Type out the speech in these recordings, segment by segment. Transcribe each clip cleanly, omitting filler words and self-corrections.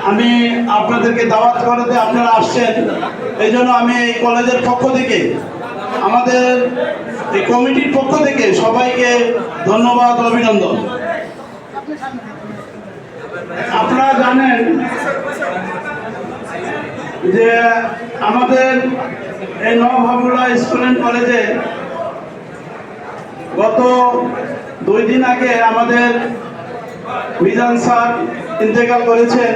আমি আপনাদেরকে দাওয়াত করাতে আপনারা আসছেন, এই জন্য আমি এই কলেজের পক্ষ থেকে, আমাদের এই কমিটির পক্ষ থেকে সবাইকে ধন্যবাদ ও অভিনন্দন। আপনারা জানেন যে আমাদের এই নবহাবুল্লাহ স্কুল অ্যান্ড কলেজে গত 2 দিন আগে আমাদের মিজান স্যার ইন্তেকাল করেছেন।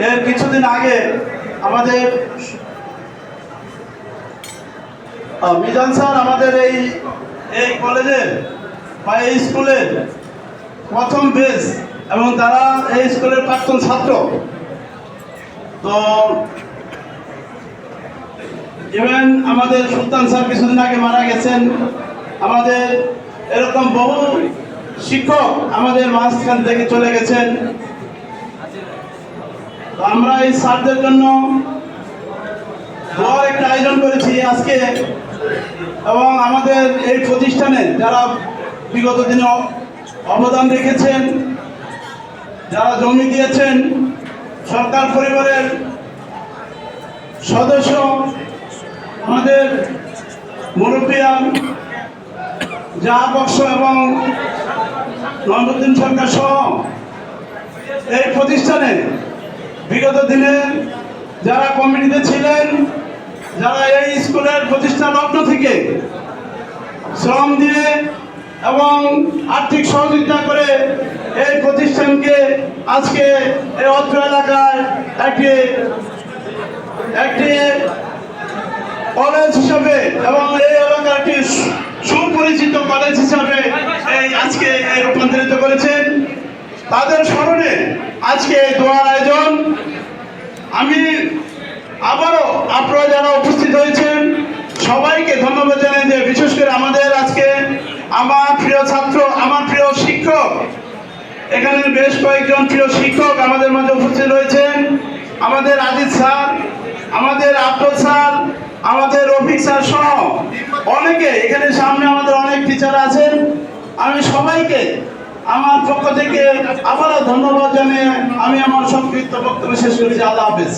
এর কিছুদিন আগে আমাদের মিজান স্যার আমাদের এই কলেজের বা এই স্কুলের প্রথম বেস এবং তারা এই স্কুলের প্রাক্তন ছাত্র। তো ইভেন আমাদের সুলতান স্যার কিছুদিন আগে মারা গেছেন। আমাদের এরকম বহু শিক্ষক আমাদের মাঝখান থেকে চলে গেছেন। আমরা এই স্যারদের জন্য বড় একটা আয়োজন করেছি আজকে, এবং আমাদের এই প্রতিষ্ঠানে যারা বিগত দিনে অবদান রেখেছেন, যারা জমি দিয়েছেন, সরকার পরিবারের সদস্য, আমাদের মুরব্বিয়ান জাহা বক্স এবং নজরুদ্দিন সরকার সহ এই প্রতিষ্ঠানে বিগত দিনে যারা কমিটিতে ছিলেন, যারা এই স্কুলের প্রতিষ্ঠা লগ্ন থেকে শ্রম দিয়ে এবং আর্থিক সহযোগিতা করে এই প্রতিষ্ঠানকে আজকে এই অত্র এলাকায় একটি কলেজ হিসাবে এবং এই এলাকার একটি সুপরিচিত কলেজ হিসাবে আজকে রূপান্তরিত করেছেন। তাদের স্মরণে আজকে এই দোয়ার আয়োজন। আমি আবারও আপনারা যারা উপস্থিত হয়েছেন সবাইকে ধন্যবাদ জানাই, যে বিশেষ করে আমাদের আজকে আমার প্রিয় ছাত্র, আমার প্রিয় শিক্ষক, এখানে বেশ কয়েকজন প্রিয় শিক্ষক আমাদের মাঝে উপস্থিত রয়েছেন। আমাদের আজিজ স্যার, আমাদের আব্দুল স্যার, আমাদের রফিক স্যার সহ অনেকে এখানে সামনে আমাদের অনেক টিচার আছেন। আমি সবাইকে আমার পক্ষ থেকে আবারও ধন্যবাদ জানিয়ে আমি আমার সংক্ষিপ্ত বক্তব্য শেষ করেছি। আল্লাহ হাফেজ।